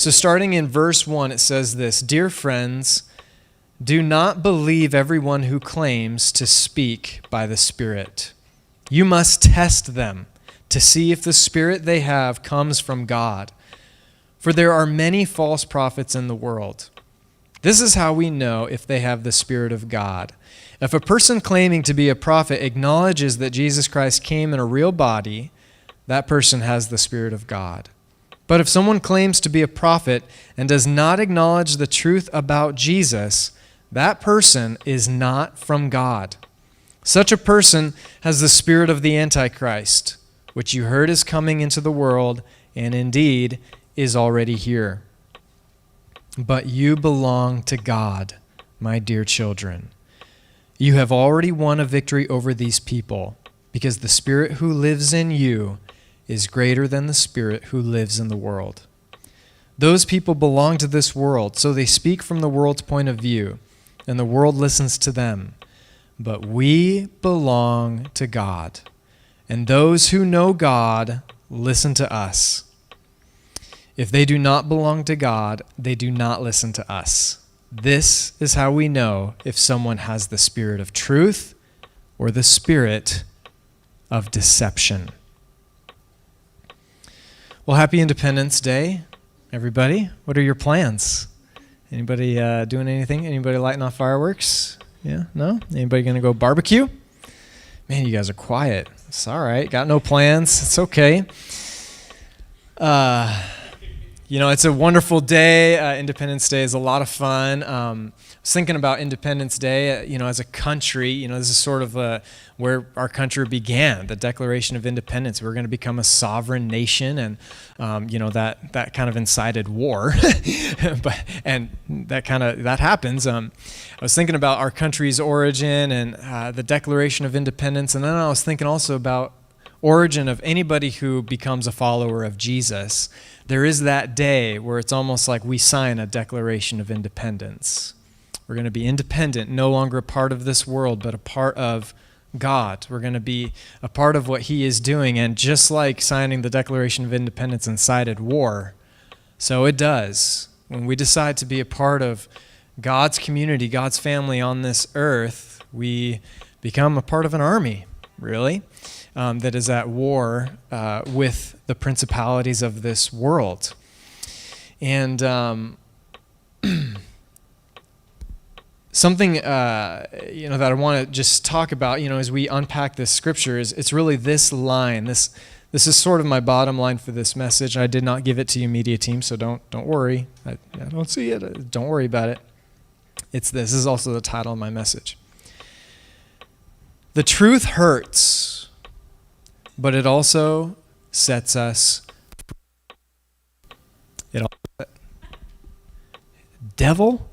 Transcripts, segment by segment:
So starting in verse 1, it says this: "Dear friends, do not believe everyone who claims to speak by the Spirit. You must test them to see if the Spirit they have comes from God. For there are many false prophets in the world. This is how we know if they have the Spirit of God. If a person claiming to be a prophet acknowledges that Jesus Christ came in a real body, that person has the Spirit of God. But if someone claims to be a prophet and does not acknowledge the truth about Jesus, that person is not from God. Such a person has the spirit of the Antichrist, which you heard is coming into the world, and indeed is already here. But you belong to God, my dear children. You have already won a victory over these people, because the Spirit who lives in you is greater than the spirit who lives in the world. Those people belong to this world, so they speak from the world's point of view, and the world listens to them. But we belong to God, and those who know God listen to us. If they do not belong to God, they do not listen to us. This is how we know if someone has the spirit of truth or the spirit of deception." Well, happy Independence Day, everybody. What are your plans? Anybody doing anything? Anybody lighting off fireworks? Yeah? No? Anybody going to go barbecue? Man, you guys are quiet. It's all right. Got no plans. It's okay. It's a wonderful day. Independence Day is a lot of fun. I was thinking about Independence Day, as a country. This is sort of where our country began, the Declaration of Independence. We were going to become a sovereign nation, and that kind of incited war, and that happens. I was thinking about our country's origin and the Declaration of Independence, and then I was thinking also about origin of anybody who becomes a follower of Jesus. There is that day where it's almost like we sign a Declaration of Independence. We're going to be independent, no longer a part of this world, but a part of God. We're going to be a part of what He is doing, and just like signing the Declaration of Independence incited war, so it does. When we decide to be a part of God's community, God's family on this earth, we become a part of an army, really. That is at war with the principalities of this world. And something that I want to just talk about, as we unpack this scripture, is it's really this line. This is sort of my bottom line for this message. I did not give it to you, media team, so don't worry. I don't see it. Don't worry about it. It's this. This is also the title of my message. The truth hurts, but it also sets us free. Devil?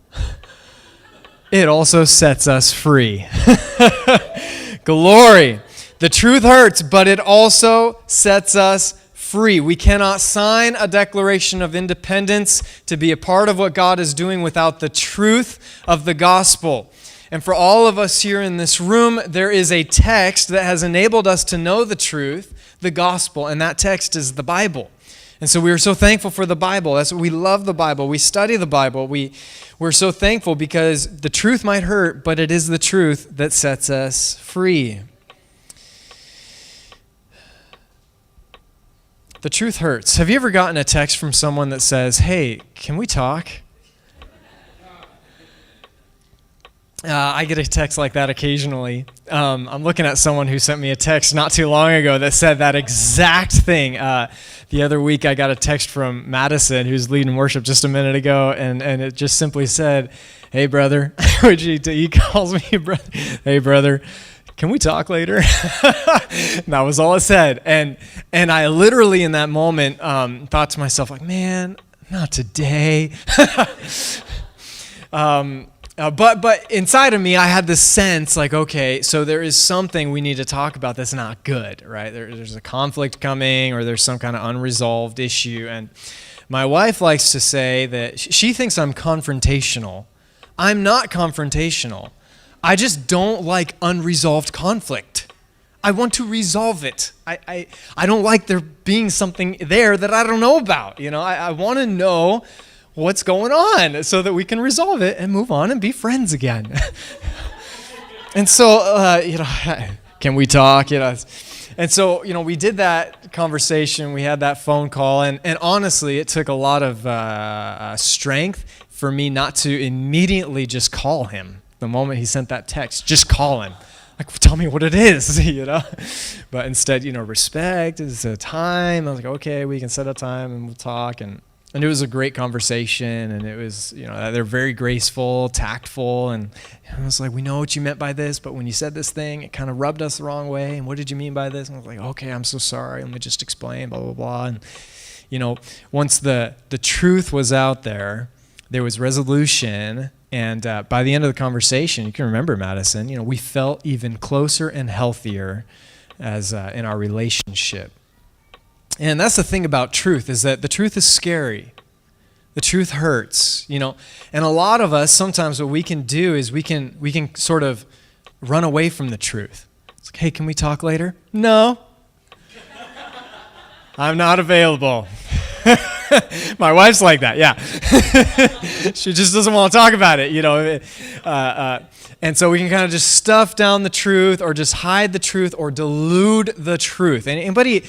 It also sets us free. Glory. The truth hurts, but it also sets us free. We cannot sign a Declaration of Independence to be a part of what God is doing without the truth of the gospel. And for all of us here in this room, there is a text that has enabled us to know the truth, the gospel, and that text is the Bible. And so we are so thankful for the Bible. That's what we love the Bible. We study the Bible. We're so thankful because the truth might hurt, but it is the truth that sets us free. The truth hurts. Have you ever gotten a text from someone that says, "Hey, can we talk?" I get a text like that occasionally. I'm looking at someone who sent me a text not too long ago that said that exact thing. The other week I got a text from Madison, who's leading worship just a minute ago, and it just simply said, "Hey, brother," he calls me brother. "Hey, brother, can we talk later?" And that was all it said. And I literally in that moment thought to myself, like, man, not today. But inside of me, I had this sense like, okay, so there is something we need to talk about that's not good, right? There's a conflict coming, or there's some kind of unresolved issue. And my wife likes to say that she thinks I'm confrontational. I'm not confrontational. I just don't like unresolved conflict. I want to resolve it. I don't like there being something there that I don't know about. I want to know what's going on so that we can resolve it and move on and be friends again. And so, can we talk? And so, we did that conversation. We had that phone call. And honestly, it took a lot of strength for me not to immediately just call him. The moment he sent that text, just call him. Like, tell me what it is, But instead, respect is a time. I was like, okay, we can set a time and we'll talk. And it was a great conversation. And it was, they're very graceful, tactful. And I was like, we know what you meant by this, but when you said this thing, it kind of rubbed us the wrong way. And what did you mean by this? And I was like, okay, I'm so sorry. Let me just explain, blah, blah, blah. And, once the truth was out there was resolution. And by the end of the conversation, you can remember, Madison, we felt even closer and healthier as in our relationship. And that's the thing about truth, is that the truth is scary. The truth hurts, And a lot of us, sometimes what we can do is we can sort of run away from the truth. It's like, hey, can we talk later? No. I'm not available. My wife's like that, yeah. She just doesn't want to talk about it, And so we can kind of just stuff down the truth or just hide the truth or delude the truth. And anybody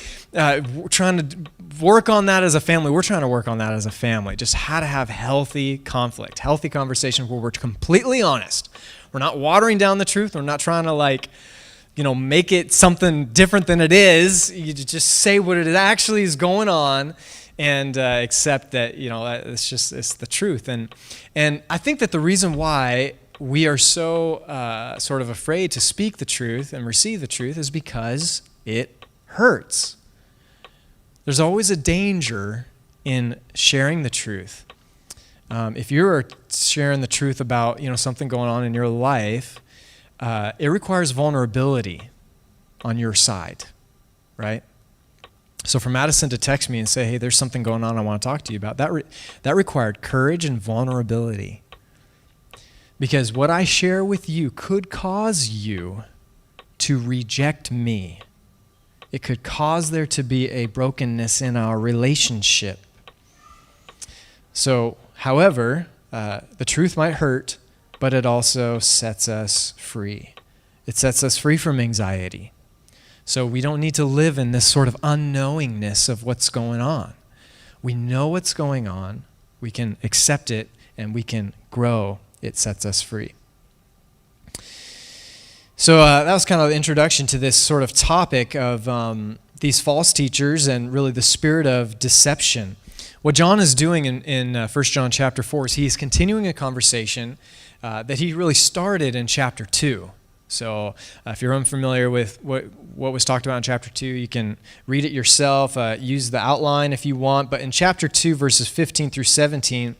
trying to work on that as a family, we're trying to work on that as a family. Just how to have healthy conflict, healthy conversations where we're completely honest. We're not watering down the truth. We're not trying to make it something different than it is. You just say what it actually is going on. And accept that, it's the truth. And I think that the reason why we are so sort of afraid to speak the truth and receive the truth is because it hurts. There's always a danger in sharing the truth. If you're sharing the truth about, something going on in your life, it requires vulnerability on your side, right? So for Madison to text me and say, hey, there's something going on I want to talk to you about, that required courage and vulnerability. Because what I share with you could cause you to reject me. It could cause there to be a brokenness in our relationship. So, however, the truth might hurt, but it also sets us free. It sets us free from anxiety. So we don't need to live in this sort of unknowingness of what's going on. We know what's going on. We can accept it and we can grow. It sets us free. So that was kind of the introduction to this sort of topic of these false teachers and really the spirit of deception. What John is doing in 1 John chapter 4 is he's continuing a conversation that he really started in chapter 2. So if you're unfamiliar with what was talked about in chapter 2, you can read it yourself, use the outline if you want. But in chapter 2, verses 15 through 17,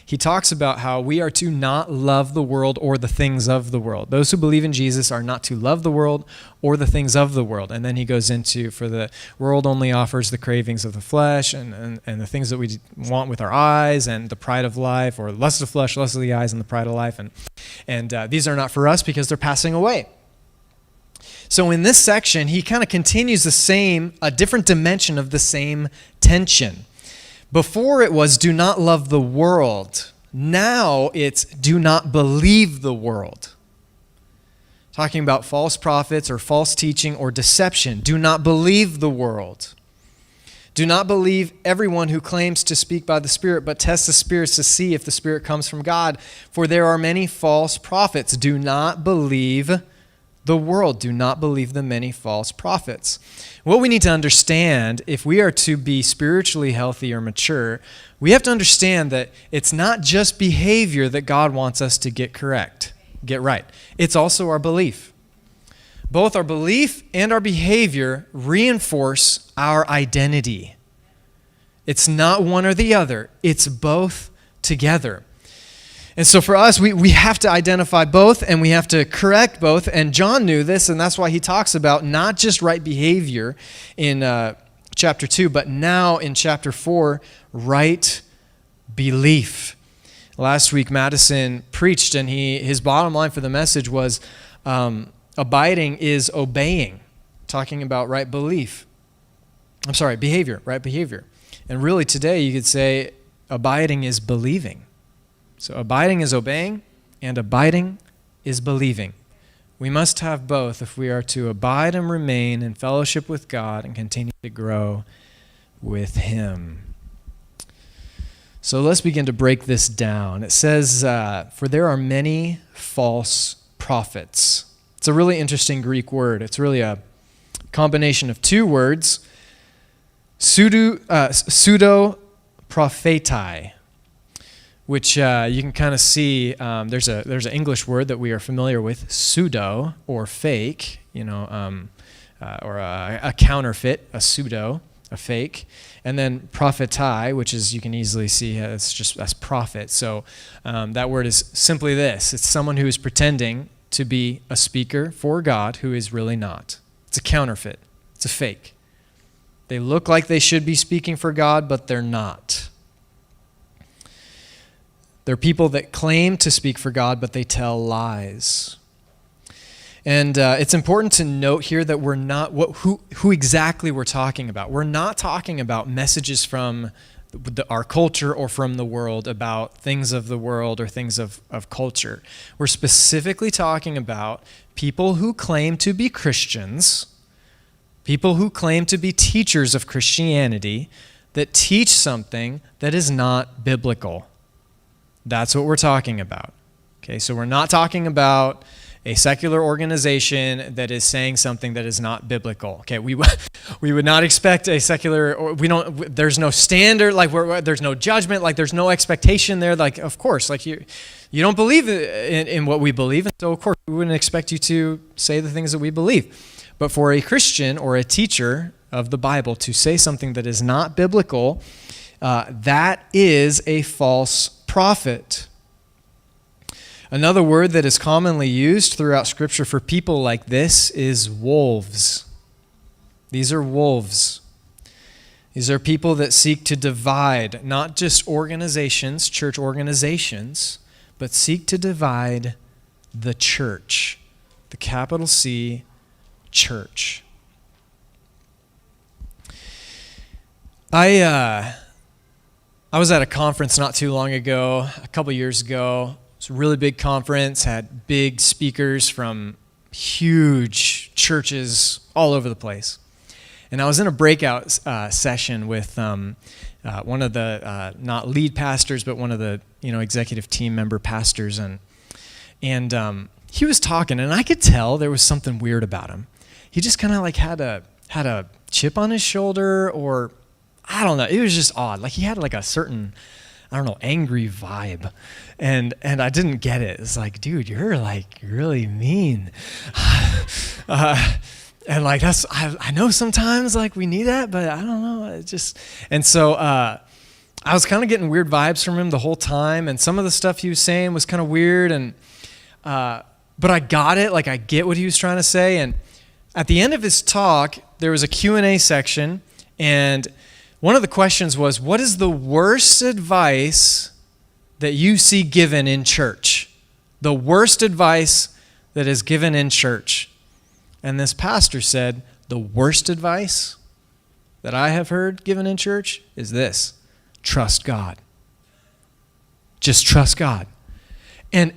he talks about how we are to not love the world or the things of the world. Those who believe in Jesus are not to love the world or the things of the world. And then he goes into, for the world only offers the cravings of the flesh and the things that we want with our eyes and the pride of life, or lust of the flesh, lust of the eyes, and the pride of life. And these are not for us because they're passing away. So in this section, he kind of continues a different dimension of the same tension. Before it was, do not love the world. Now it's, do not believe the world. Talking about false prophets or false teaching or deception. Do not believe the world. Do not believe everyone who claims to speak by the Spirit, but test the spirits to see if the Spirit comes from God. For there are many false prophets. Do not believe the world. Do not believe the many false prophets. What we need to understand, if we are to be spiritually healthy or mature, we have to understand that it's not just behavior that God wants us to get right. It's also our belief. Both our belief and our behavior reinforce our identity. It's not one or the other. It's both together. And so for us, we have to identify both and we have to correct both. And John knew this, and that's why he talks about not just right behavior in chapter 2, but now in chapter 4, right belief. Last week, Madison preached, and his bottom line for the message was abiding is obeying. talking about right behavior, right behavior. And really today you could say abiding is believing. So abiding is obeying, and abiding is believing. We must have both if we are to abide and remain in fellowship with God and continue to grow with Him. So let's begin to break this down. It says, for there are many false prophets. It's a really interesting Greek word. It's really a combination of two words, pseudo-prophetai, which you can kind of see. There's an English word that we are familiar with, pseudo or fake, or a counterfeit, a pseudo, a fake, and then prophetai, which is you can easily see that's prophet. So that word is simply this: it's someone who is pretending to be a speaker for God who is really not. It's a counterfeit. It's a fake. They look like they should be speaking for God, but they're not. They're people that claim to speak for God, but they tell lies. And it's important to note here that we're not, who exactly we're talking about. We're not talking about messages from our culture or from the world about things of the world or things of culture. We're specifically talking about people who claim to be Christians, people who claim to be teachers of Christianity that teach something that is not biblical. That's what we're talking about. Okay, so we're not talking about a secular organization that is saying something that is not biblical. Okay, we would not expect a secular, or there's no standard, like there's no judgment, like there's no expectation there. Like, of course, like you don't believe in what we believe, and so of course we wouldn't expect you to say the things that we believe. But for a Christian or a teacher of the Bible to say something that is not biblical, that is a false prophet. Another word that is commonly used throughout Scripture for people like this is wolves. These are wolves. These are people that seek to divide, not just organizations, church organizations, but seek to divide the church, the capital C, church. I was at a conference not too long ago, a couple years ago. It's a really big conference, had big speakers from huge churches all over the place. And I was in a breakout session with one of the, not lead pastors, but one of the executive team member pastors. And he was talking, and I could tell there was something weird about him. He just kind of like had a chip on his shoulder, or I don't know. It was just odd. Like he had like a certain, angry vibe. And I didn't get it. It's like, dude, you're like really mean. And like I know sometimes like we need that, but I don't know. And so I was kind of getting weird vibes from him the whole time, and some of the stuff he was saying was kind of weird, and but I got it. Like I get what he was trying to say. And at the end of his talk, there was a Q&A section, and one of the questions was, what is the worst advice that you see given in church? The worst advice that is given in church. And this pastor said, the worst advice that I have heard given in church is this: trust God. Just trust God. And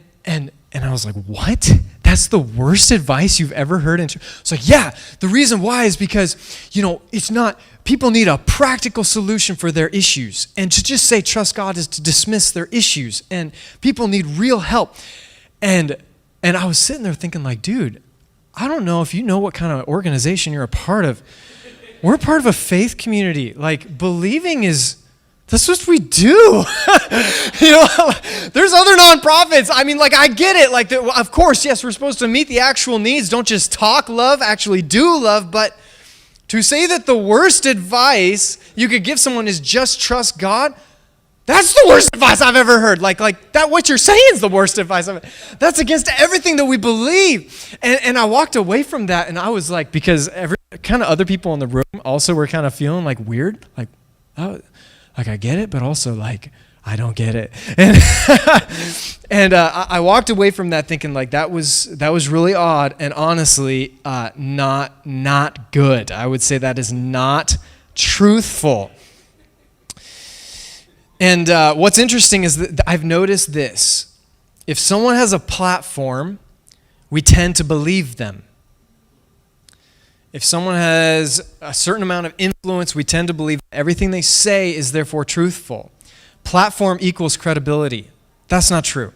I was like, what? That's the worst advice you've ever heard in church? It's like, yeah, the reason why is because, it's not, people need a practical solution for their issues. And to just say trust God is to dismiss their issues. And people need real help. And I was sitting there thinking like, dude, I don't know if you know what kind of organization you're a part of. We're part of a faith community. Like, believing that's what we do. There's other nonprofits. I mean, like, I get it. Like, of course, yes, we're supposed to meet the actual needs. Don't just talk love, actually do love. But to say that the worst advice you could give someone is just trust God, that's the worst advice I've ever heard. Like that, what you're saying is the worst advice I've ever. That's against everything that we believe. And I walked away from that, and I was like, because kind of other people in the room also were kind of feeling like weird, like, oh, like I get it, but also like I don't get it. And I walked away from that thinking like that was really odd and honestly not good. I would say that is not truthful. And what's interesting is that I've noticed this. If someone has a platform, we tend to believe them. If someone has a certain amount of influence, we tend to believe everything they say is therefore truthful. Platform equals credibility. That's not true.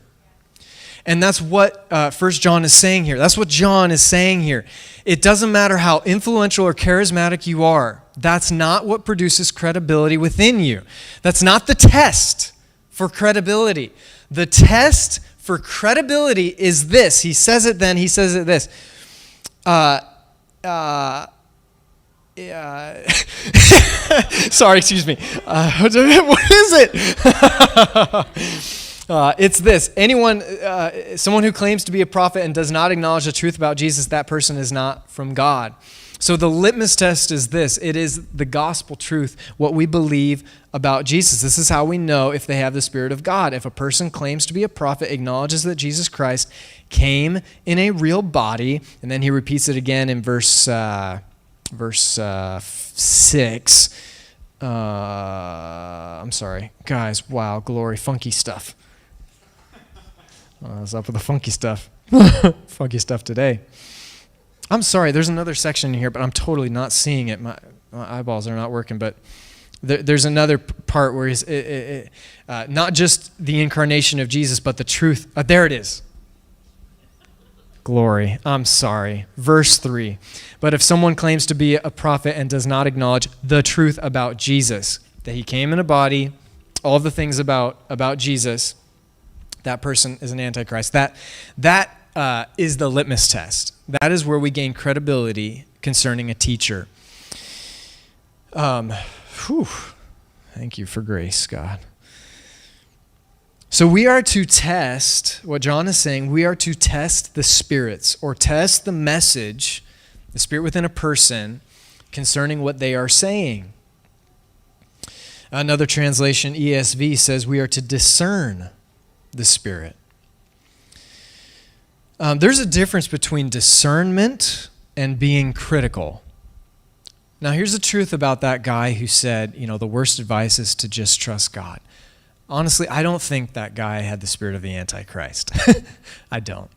And that's what 1 John is saying here. That's what John is saying here. It doesn't matter how influential or charismatic you are. That's not what produces credibility within you. That's not the test for credibility. The test for credibility is this. He says it then, he says it this. Sorry, excuse me. What is it? It's this. Someone who claims to be a prophet and does not acknowledge the truth about Jesus, that person is not from God. So the litmus test is this. It is the gospel truth, what we believe about Jesus. This is how we know if they have the Spirit of God. If a person claims to be a prophet, acknowledges that Jesus Christ came in a real body, and then he repeats it again in verse 6. I'm sorry. Guys, wow, glory, funky stuff. What's up with the funky stuff? Funky stuff today. I'm sorry, there's another section here, but I'm totally not seeing it. My eyeballs are not working, but there's another part where he's not just the incarnation of Jesus, but the truth. There it is. Glory. I'm sorry. Verse 3. But if someone claims to be a prophet and does not acknowledge the truth about Jesus, that he came in a body, all the things about Jesus, that person is an antichrist. That is the litmus test. That is where we gain credibility concerning a teacher. Thank you for grace, God. So we are to test, what John is saying, we are to test the spirits or test the message, the spirit within a person, concerning what they are saying. Another translation, ESV, says we are to discern the spirit. There's a difference between discernment and being critical. Now, here's the truth about that guy who said, the worst advice is to just trust God. Honestly, I don't think that guy had the spirit of the Antichrist. I don't.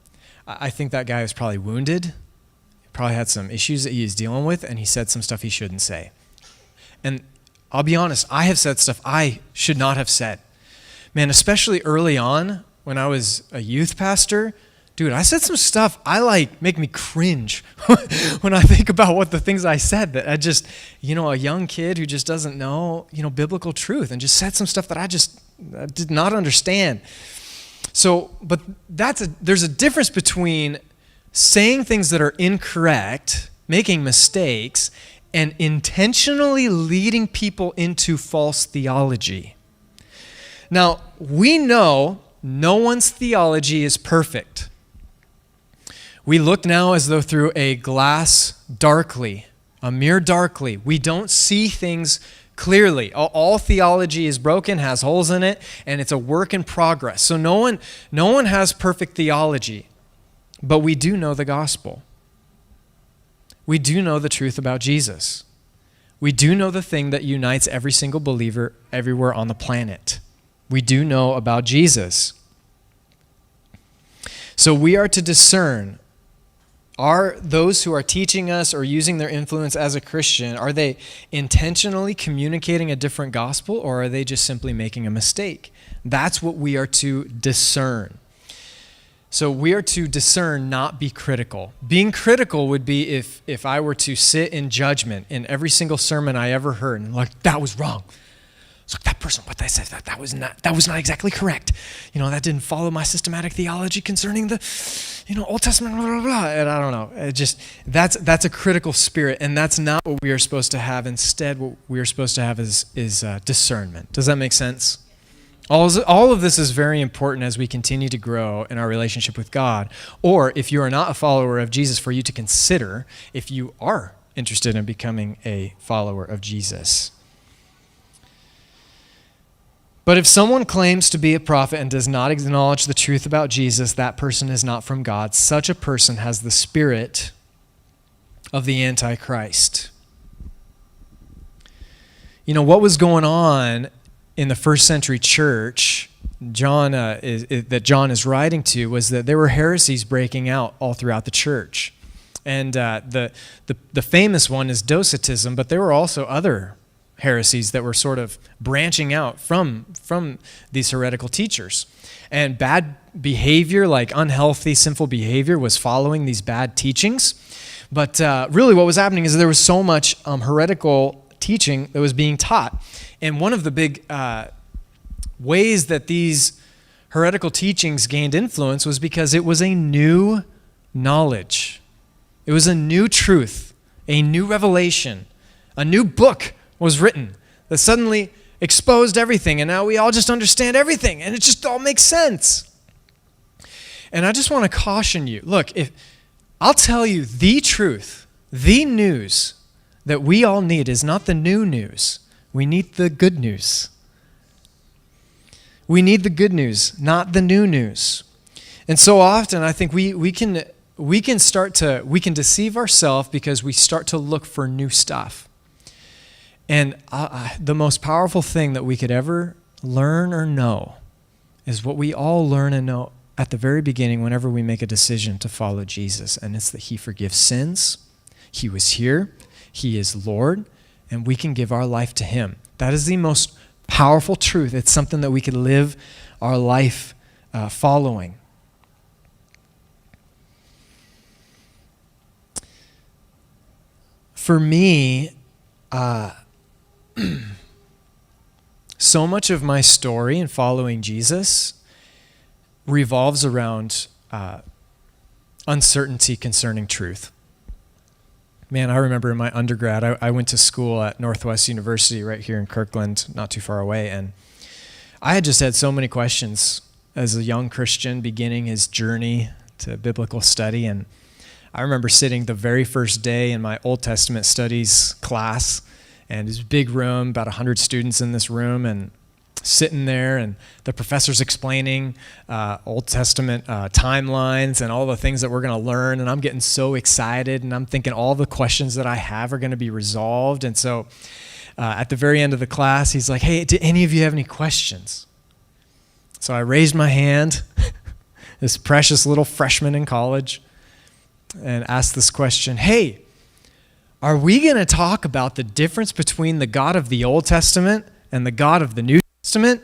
I think that guy was probably wounded, he probably had some issues that he was dealing with, and he said some stuff he shouldn't say. And I'll be honest, I have said stuff I should not have said. Man, especially early on when I was a youth pastor, dude, I said some stuff make me cringe when I think about what the things I said that I just, a young kid who just doesn't know, biblical truth and just said some stuff that I did not understand. So, but there's a difference between saying things that are incorrect, making mistakes, and intentionally leading people into false theology. Now, we know no one's theology is perfect. We look now as though through a glass darkly, a mirror darkly. We don't see things clearly. All theology is broken, has holes in it, and it's a work in progress. So no one has perfect theology, but we do know the gospel. We do know the truth about Jesus. We do know the thing that unites every single believer everywhere on the planet. We do know about Jesus. So we are to discern, are those who are teaching us or using their influence as a Christian, are they intentionally communicating a different gospel, or are they just simply making a mistake? That's what we are to discern. So we are to discern, not be critical. Being critical would be if I were to sit in judgment in every single sermon I ever heard and that was wrong. So that person, what they said, that was not exactly correct. That didn't follow my systematic theology concerning the, Old Testament, blah, blah, blah. And I don't know. That's a critical spirit, and that's not what we are supposed to have. Instead, what we are supposed to have is discernment. Does that make sense? All of this is very important as we continue to grow in our relationship with God. Or if you are not a follower of Jesus, for you to consider if you are interested in becoming a follower of Jesus. But if someone claims to be a prophet and does not acknowledge the truth about Jesus, that person is not from God. Such a person has the spirit of the Antichrist. You know, what was going on in the first century church, that John is writing to, was that there were heresies breaking out all throughout the church. And the famous one is Docetism, but there were also other heresies that were sort of branching out from these heretical teachers. And bad behavior, like unhealthy, sinful behavior, was following these bad teachings. But really what was happening is there was so much heretical teaching that was being taught. And one of the big ways that these heretical teachings gained influence was because it was a new knowledge. It was a new truth, a new revelation, a new book was written that suddenly exposed everything, and now we all just understand everything, and it just all makes sense. And I just want to caution you. Look, if I'll tell you the truth, the news that we all need is not the new news. We need the good news. We need the good news, not the new news. And so often I think we can deceive ourselves because we start to look for new stuff. And the most powerful thing that we could ever learn or know is what we all learn and know at the very beginning whenever we make a decision to follow Jesus. And it's that he forgives sins. He was here. He is Lord. And we can give our life to him. That is the most powerful truth. It's something that we could live our life following. For me, so much of my story in following Jesus revolves around uncertainty concerning truth. Man, I remember in my undergrad, I went to school at Northwest University right here in Kirkland, not too far away, and I had just had so many questions as a young Christian beginning his journey to biblical study. And I remember sitting the very first day in my Old Testament studies class, and this big room, about 100 students in this room, and sitting there, and the professor's explaining Old Testament timelines and all the things that we're going to learn, and I'm getting so excited, and I'm thinking all the questions that I have are going to be resolved. And so at the very end of the class, he's like, hey, do any of you have any questions? So I raised my hand, this precious little freshman in college, and asked this question, hey, are we going to talk about the difference between the God of the Old Testament and the God of the New Testament?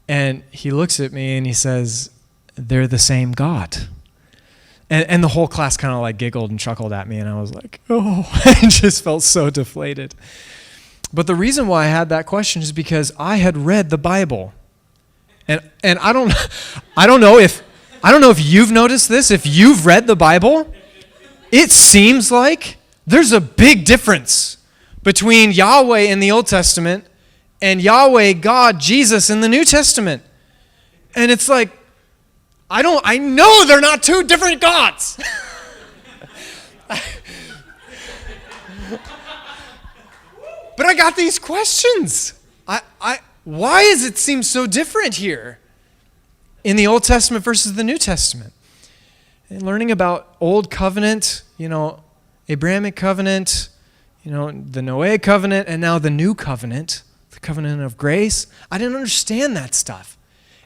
And he looks at me and he says, they're the same God. And the whole class kind of like giggled and chuckled at me, and I was like, oh, I just felt so deflated. But the reason why I had that question is because I had read the Bible. And I don't know if you've noticed this. If you've read the Bible, it seems like there's a big difference between Yahweh in the Old Testament and Yahweh, God, Jesus in the New Testament. And it's like, I know they're not two different gods. But I got these questions. Why does it seem so different here in the Old Testament versus the New Testament? And learning about Old Covenant, Abrahamic Covenant, the Noahic Covenant, and now the New Covenant, the Covenant of Grace. I didn't understand that stuff.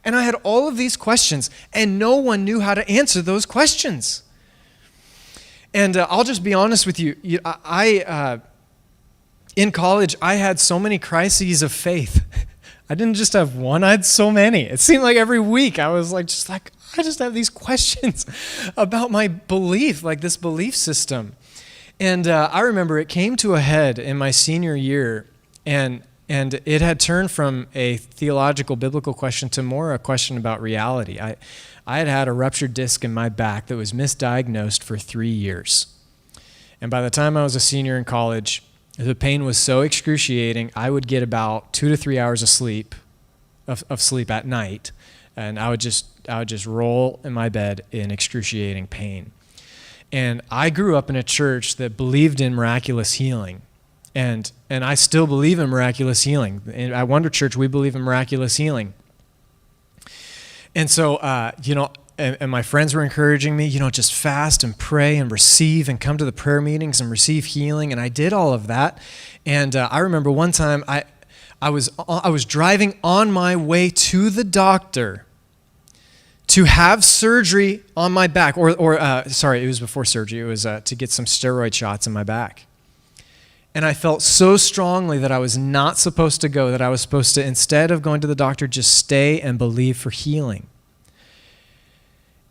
And I had all of these questions, and no one knew how to answer those questions. And I'll just be honest with you. In college, I had so many crises of faith. I didn't just have one, I had so many. It seemed like every week I was I just have these questions about my belief, like this belief system. And I remember it came to a head in my senior year, and it had turned from a theological, biblical question to more a question about reality. I had a ruptured disc in my back that was misdiagnosed for 3 years. And by the time I was a senior in college, the pain was so excruciating, I would get about 2 to 3 hours of sleep at night, and I would just roll in my bed in excruciating pain. And I grew up in a church that believed in miraculous healing. And I still believe in miraculous healing. At Wonder Church, we believe in miraculous healing. And so, and my friends were encouraging me, just fast and pray and receive and come to the prayer meetings and receive healing. And I did all of that. And I remember one time I was driving on my way to the doctor to have surgery on my back, it was before surgery. It was to get some steroid shots in my back. And I felt so strongly that I was not supposed to go, that I was supposed to, instead of going to the doctor, just stay and believe for healing.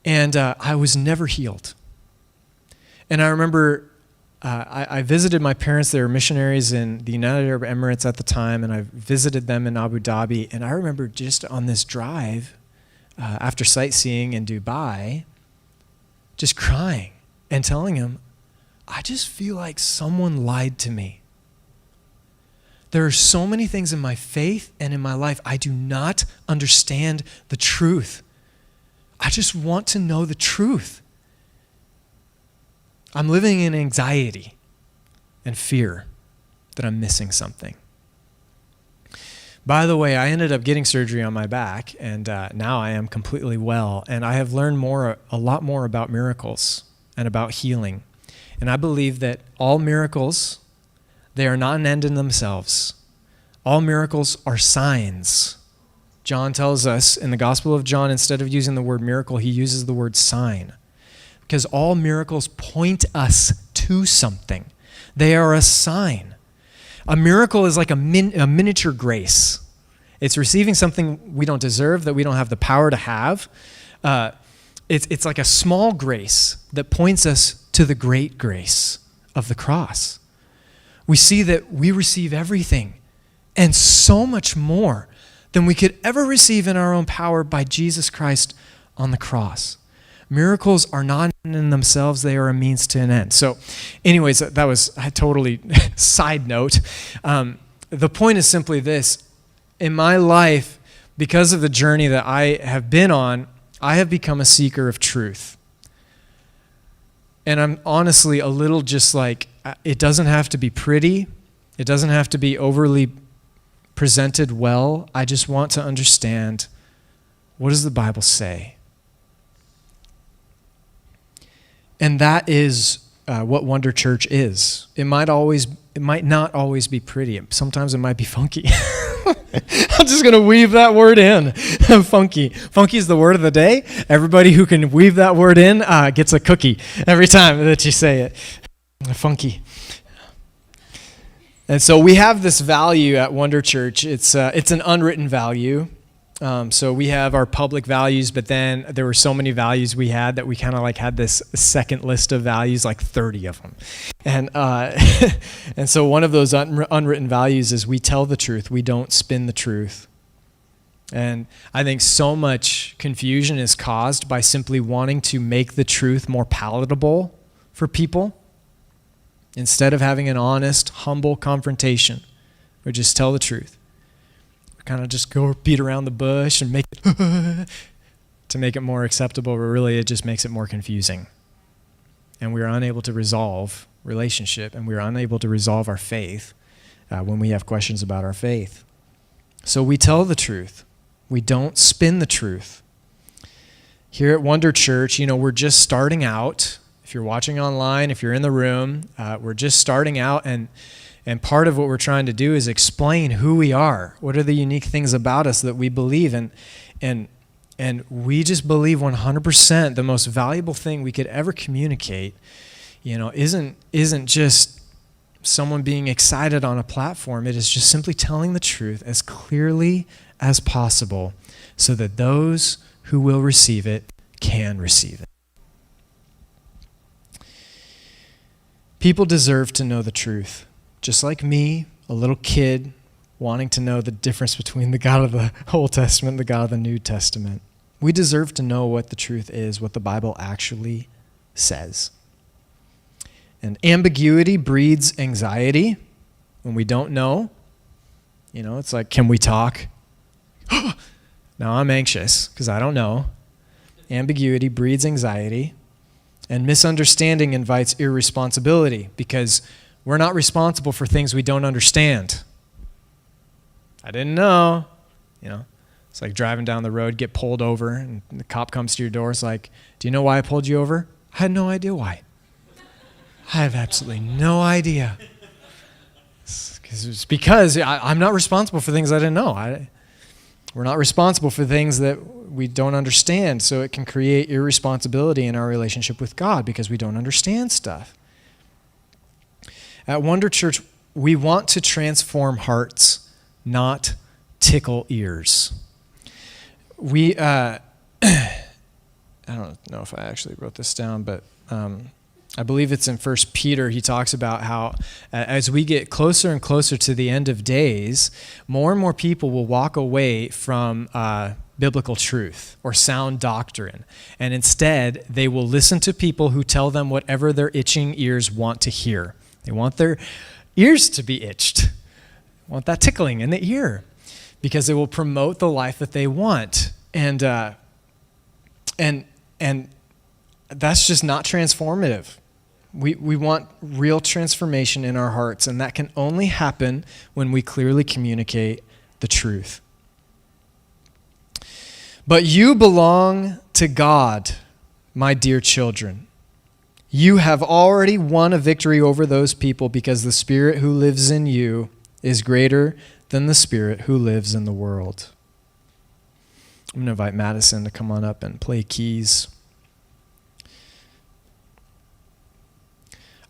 And I was never healed. And I remember I visited my parents. They were missionaries in the United Arab Emirates at the time, and I visited them in Abu Dhabi. And I remember just on this drive, after sightseeing in Dubai, just crying and telling him, I just feel like someone lied to me. There are so many things in my faith and in my life I do not understand the truth. I just want to know the truth. I'm living in anxiety and fear that I'm missing something. By the way, I ended up getting surgery on my back, and now I am completely well. And I have learned a lot more about miracles and about healing. And I believe that all miracles, they are not an end in themselves. All miracles are signs. John tells us in the Gospel of John, instead of using the word miracle, he uses the word sign. Because all miracles point us to something. They are a sign. A miracle is like a miniature grace. It's receiving something we don't deserve, that we don't have the power to have. It's like a small grace that points us to the great grace of the cross. We see that we receive everything and so much more than we could ever receive in our own power by Jesus Christ on the cross. Miracles are not in themselves, they are a means to an end. So anyways, that was a totally side note. The point is simply this. In my life, because of the journey that I have been on, I have become a seeker of truth. And I'm honestly a little just like, it doesn't have to be pretty. It doesn't have to be overly presented well. I just want to understand, what does the Bible say? And that is what Wonder Church is. It might not always be pretty. Sometimes it might be funky. I'm just going to weave that word in. Funky. Funky is the word of the day. Everybody who can weave that word in gets a cookie every time that you say it. Funky. And so we have this value at Wonder Church. It's an unwritten value. So we have our public values, but then there were so many values we had that we kind of like had this second list of values, like 30 of them. And and so one of those unwritten values is we tell the truth. We don't spin the truth. And I think so much confusion is caused by simply wanting to make the truth more palatable for people instead of having an honest, humble confrontation. We just tell the truth. Kind of just go beat around the bush and make it to make it more acceptable, but really it just makes it more confusing. And we are unable to resolve relationship, and we are unable to resolve our faith when we have questions about our faith. So we tell the truth. We don't spin the truth. Here at Wonder Church, we're just starting out. If you're watching online, if you're in the room, we're just starting out, and part of what we're trying to do is explain who we are. What are the unique things about us that we believe? And we just believe 100% the most valuable thing we could ever communicate, isn't just someone being excited on a platform. It is just simply telling the truth as clearly as possible so that those who will receive it can receive it. People deserve to know the truth. Just like me, a little kid wanting to know the difference between the God of the Old Testament and the God of the New Testament. We deserve to know what the truth is, what the Bible actually says. And ambiguity breeds anxiety when we don't know. It's like, can we talk? Now I'm anxious because I don't know. Ambiguity breeds anxiety. And misunderstanding invites irresponsibility because We're not responsible for things we don't understand. I didn't know. It's like driving down the road, get pulled over, and the cop comes to your door. It's like, do you know why I pulled you over? I had no idea why. I have absolutely no idea. It's because I'm not responsible for things I didn't know. We're not responsible for things that we don't understand, so it can create irresponsibility in our relationship with God because we don't understand stuff. At Wonder Church, we want to transform hearts, not tickle ears. I don't know if I actually wrote this down, but I believe it's in 1 Peter. He talks about how as we get closer and closer to the end of days, more and more people will walk away from biblical truth or sound doctrine. And instead, they will listen to people who tell them whatever their itching ears want to hear. They want their ears to be itched. They want that tickling in the ear because it will promote the life that they want. And that's just not transformative. We want real transformation in our hearts, and that can only happen when we clearly communicate the truth. But you belong to God, my dear children. You have already won a victory over those people because the Spirit who lives in you is greater than the spirit who lives in the world. I'm going to invite Madison to come on up and play keys.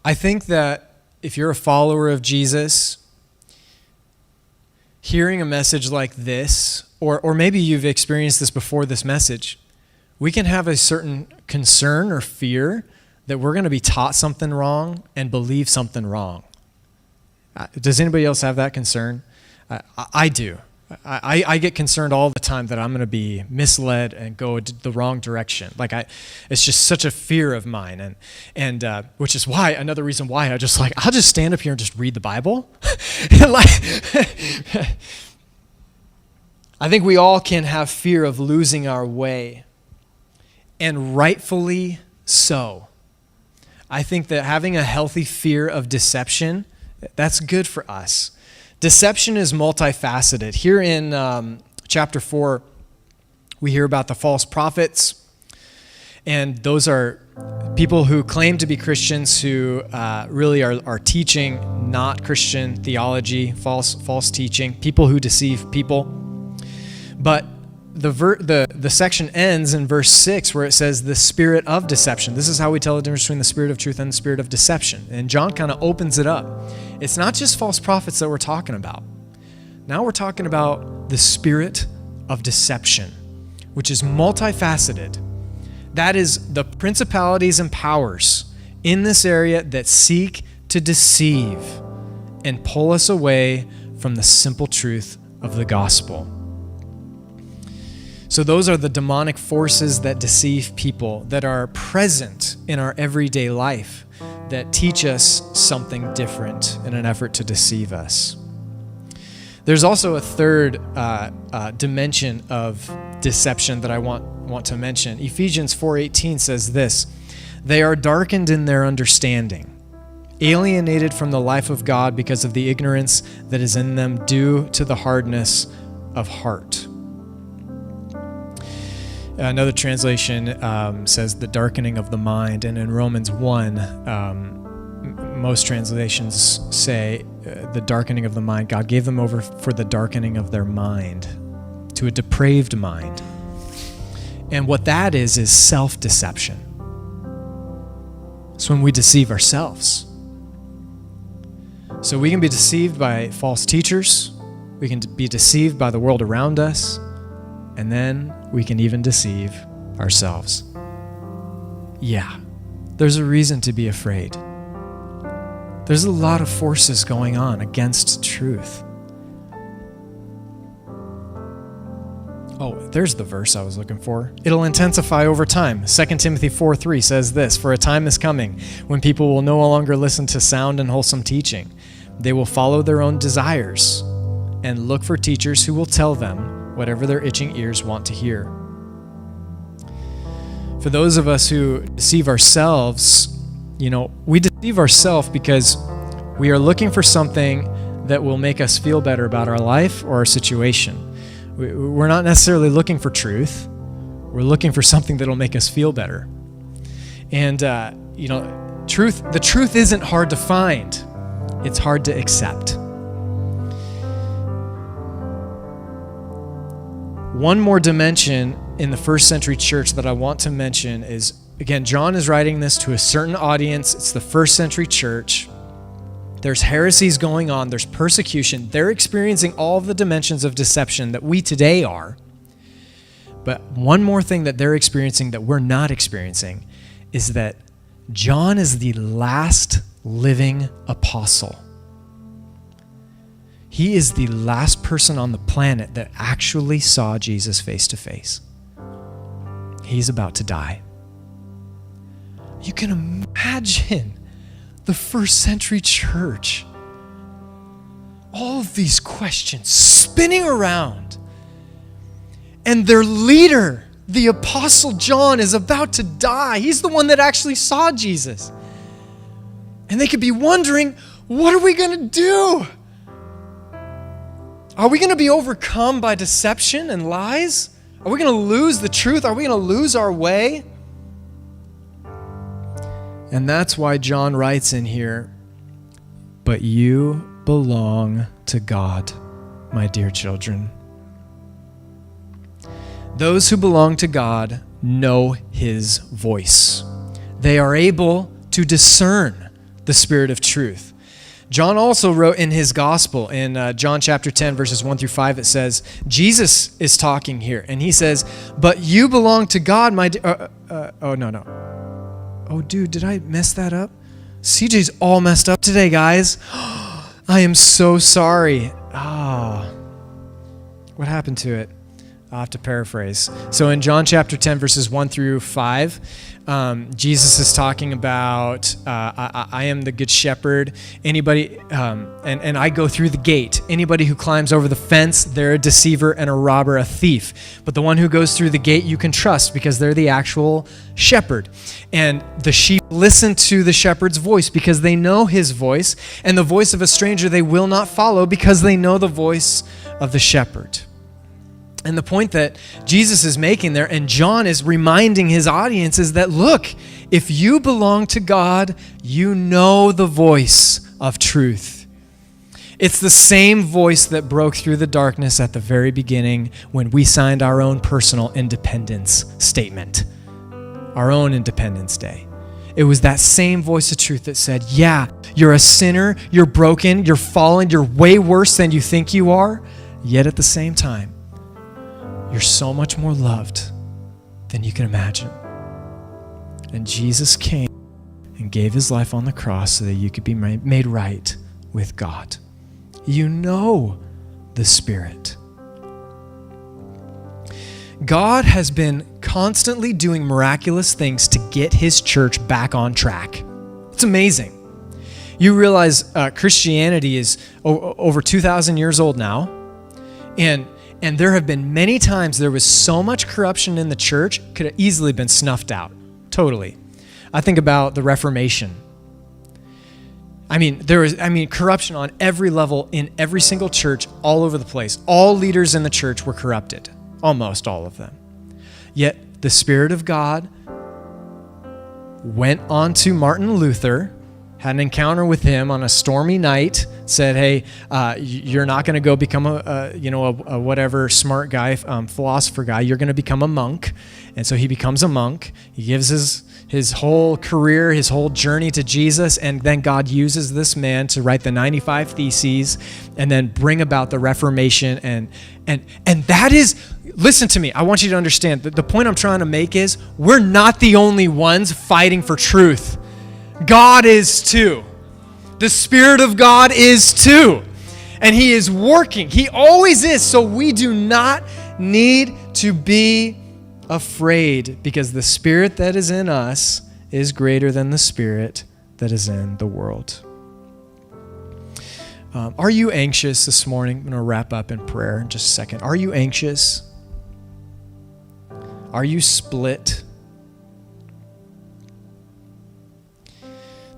I think that if you're a follower of Jesus, hearing a message like this, or maybe you've experienced this before this message, we can have a certain concern or fear that we're going to be taught something wrong and believe something wrong. Does anybody else have that concern? I do. I get concerned all the time that I'm going to be misled and go the wrong direction. It's just such a fear of mine, and which is why another reason why I'll just stand up here and just read the Bible. I think we all can have fear of losing our way, and rightfully so. I think that having a healthy fear of deception, that's good for us. Deception is multifaceted. Here in chapter 4, we hear about the false prophets, and those are people who claim to be Christians who really are teaching not Christian theology, false teaching, people who deceive people. But the section ends in verse 6 where it says the spirit of deception. This is how we tell the difference between the spirit of truth and the spirit of deception. And John kind of opens it up. It's not just false prophets that we're talking about. Now we're talking about the spirit of deception, which is multifaceted. That is the principalities and powers in this area that seek to deceive and pull us away from the simple truth of the gospel. So those are the demonic forces that deceive people, that are present in our everyday life, that teach us something different in an effort to deceive us. There's also a third dimension of deception that I want to mention. Ephesians 4:18 says this: "They are darkened in their understanding, alienated from the life of God because of the ignorance that is in them due to the hardness of heart." Another translation says the darkening of the mind, and in Romans 1, most translations say the darkening of the mind. God gave them over for the darkening of their mind, to a depraved mind. And what that is self-deception. It's when we deceive ourselves. So we can be deceived by false teachers, we can be deceived by the world around us, and then we can even deceive ourselves. Yeah, there's a reason to be afraid. There's a lot of forces going on against truth. Oh, there's the verse I was looking for. It'll intensify over time. 2 Timothy 4:3 says this: "For a time is coming when people will no longer listen to sound and wholesome teaching. They will follow their own desires and look for teachers who will tell them whatever their itching ears want to hear." For those of us who deceive ourselves, we deceive ourselves because We are looking for something that will make us feel better about our life or our situation. We're not necessarily looking for truth. We're looking for something that will make us feel better. And, the truth isn't hard to find. It's hard to accept. One more dimension in the first century church that I want to mention is, again, John is writing this to a certain audience. It's the first century church. There's heresies going on. There's persecution. They're experiencing all of the dimensions of deception that we today are. But one more thing that they're experiencing that we're not experiencing is that John is the last living apostle. He is the last person on the planet that actually saw Jesus face to face. He's about to die. You can imagine the first century church. All of these questions spinning around. And their leader, the Apostle John, is about to die. He's the one that actually saw Jesus. And they could be wondering, what are we going to do? Are we going to be overcome by deception and lies? Are we going to lose the truth? Are we going to lose our way? And that's why John writes in here, but you belong to God, my dear children. Those who belong to God know his voice. They are able to discern the spirit of truth. John also wrote in his gospel in John chapter 10, verses 1 through 5, it says, Jesus is talking here, and he says, but you belong to God, my dear... Oh, dude, did I mess that up? CJ's all messed up today, guys. I am so sorry. What happened to it? I'll have to paraphrase. So in John chapter 10, verses 1 through 5, Jesus is talking about, I am the good shepherd. Anybody, and I go through the gate. Anybody who climbs over the fence, they're a deceiver and a robber, a thief. But the one who goes through the gate, you can trust because they're the actual shepherd. And the sheep listen to the shepherd's voice because they know his voice. And the voice of a stranger they will not follow because they know the voice of the shepherd. And the point that Jesus is making there, and John is reminding his audience, is that, look, if you belong to God, you know the voice of truth. It's the same voice that broke through the darkness at the very beginning when we signed our own personal independence statement, our own Independence Day. It was that same voice of truth that said, yeah, you're a sinner, you're broken, you're fallen, you're way worse than you think you are, yet at the same time, you're so much more loved than you can imagine. And Jesus came and gave his life on the cross so that you could be made right with God. You know the Spirit. God has been constantly doing miraculous things to get his church back on track. It's amazing. You realize Christianity is over 2,000 years old now, and there have been many times there was so much corruption in the church, could have easily been snuffed out. Totally. I think about the Reformation. There was corruption on every level in every single church all over the place. All leaders in the church were corrupted. Almost all of them. Yet the Spirit of God went on to Martin Luther, had an encounter with him on a stormy night, said, hey, you're not going to go become a whatever smart guy, philosopher guy. You're going to become a monk. And so he becomes a monk. He gives his whole career, his whole journey to Jesus, and then God uses this man to write the 95 Theses and then bring about the Reformation. And that is, listen to me, I want you to understand that the point I'm trying to make is we're not the only ones fighting for truth. God is too. The Spirit of God is too. And he is working. He always is. So we do not need to be afraid because the Spirit that is in us is greater than the spirit that is in the world. Are you anxious this morning? I'm going to wrap up in prayer in just a second. Are you anxious? Are you split?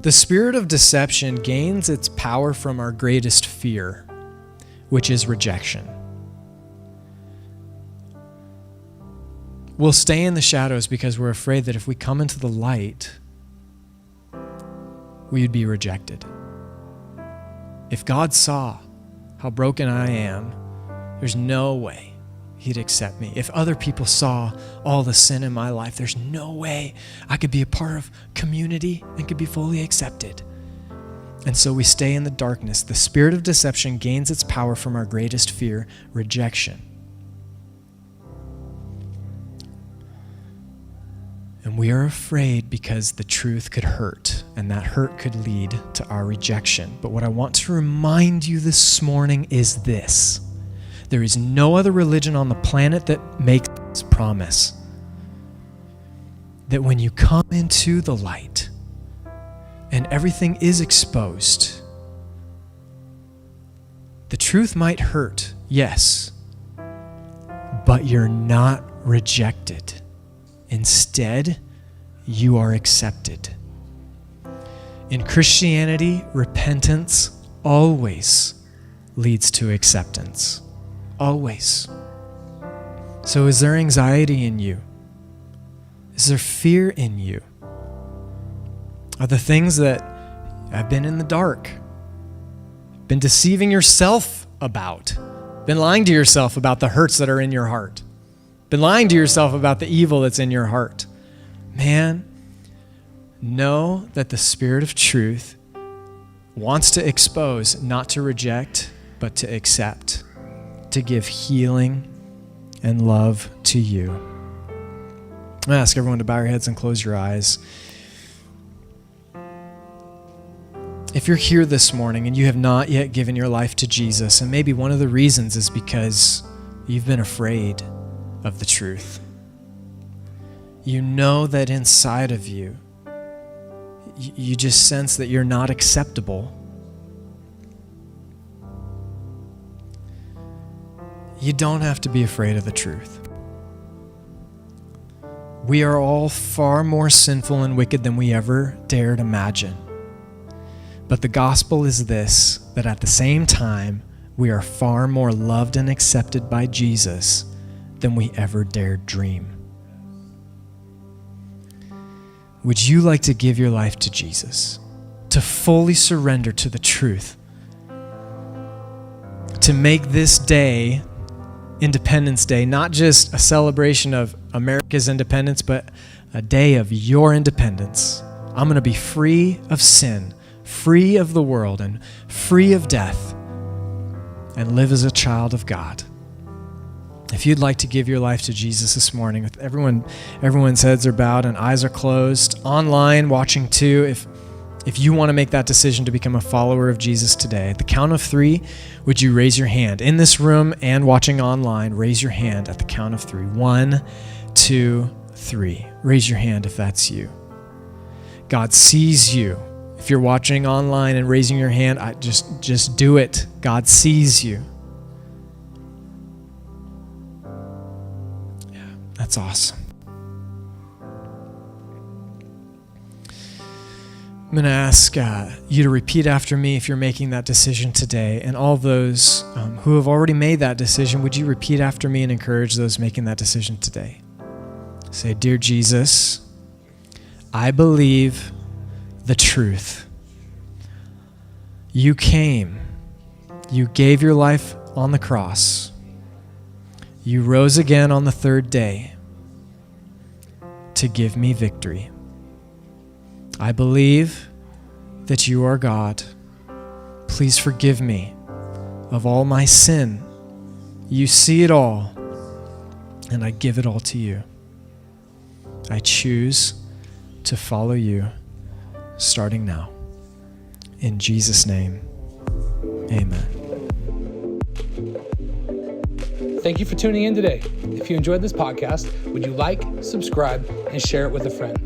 The spirit of deception gains its power from our greatest fear, which is rejection. We'll stay in the shadows because we're afraid that if we come into the light, we would be rejected. If God saw how broken I am, there's no way he'd accept me. If other people saw all the sin in my life, there's no way I could be a part of community and could be fully accepted. And so we stay in the darkness. The spirit of deception gains its power from our greatest fear, rejection. And we are afraid because the truth could hurt, and that hurt could lead to our rejection. But what I want to remind you this morning is this. There is no other religion on the planet that makes this promise. That when you come into the light and everything is exposed, the truth might hurt, yes, but you're not rejected. Instead, you are accepted. In Christianity, repentance always leads to acceptance. Always. So is there anxiety in you? Is there fear in you? Are the things that have been in the dark, been deceiving yourself about, been lying to yourself about the hurts that are in your heart, been lying to yourself about the evil that's in your heart? Man, know that the Spirit of truth wants to expose, not to reject, but to accept, to give healing and love to you. I'm going to ask everyone to bow your heads and close your eyes. If you're here this morning and you have not yet given your life to Jesus, and maybe one of the reasons is because you've been afraid of the truth. You know that inside of you, you just sense that you're not acceptable. You don't have to be afraid of the truth. We are all far more sinful and wicked than we ever dared imagine. But the gospel is this, that at the same time, we are far more loved and accepted by Jesus than we ever dared dream. Would you like to give your life to Jesus? To fully surrender to the truth? To make this day, Independence Day, not just a celebration of America's independence, but a day of your independence. I'm going to be free of sin, free of the world, and free of death, and live as a child of God. If you'd like to give your life to Jesus this morning, with everyone's heads are bowed and eyes are closed, online, watching too, if you want to make that decision to become a follower of Jesus today, at the count of 3, would you raise your hand? In this room and watching online, raise your hand at the count of 3. 1, 2, 3. Raise your hand if that's you. God sees you. If you're watching online and raising your hand, just do it. God sees you. Yeah, that's awesome. I'm going to ask you to repeat after me if you're making that decision today. And all those who have already made that decision, would you repeat after me and encourage those making that decision today? Say, "Dear Jesus, I believe the truth. You came. You gave your life on the cross. You rose again on the 3rd day to give me victory. I believe that you are God. Please forgive me of all my sin. You see it all, and I give it all to you. I choose to follow you starting now. In Jesus' name, amen." Thank you for tuning in today. If you enjoyed this podcast, would you like, subscribe, and share it with a friend?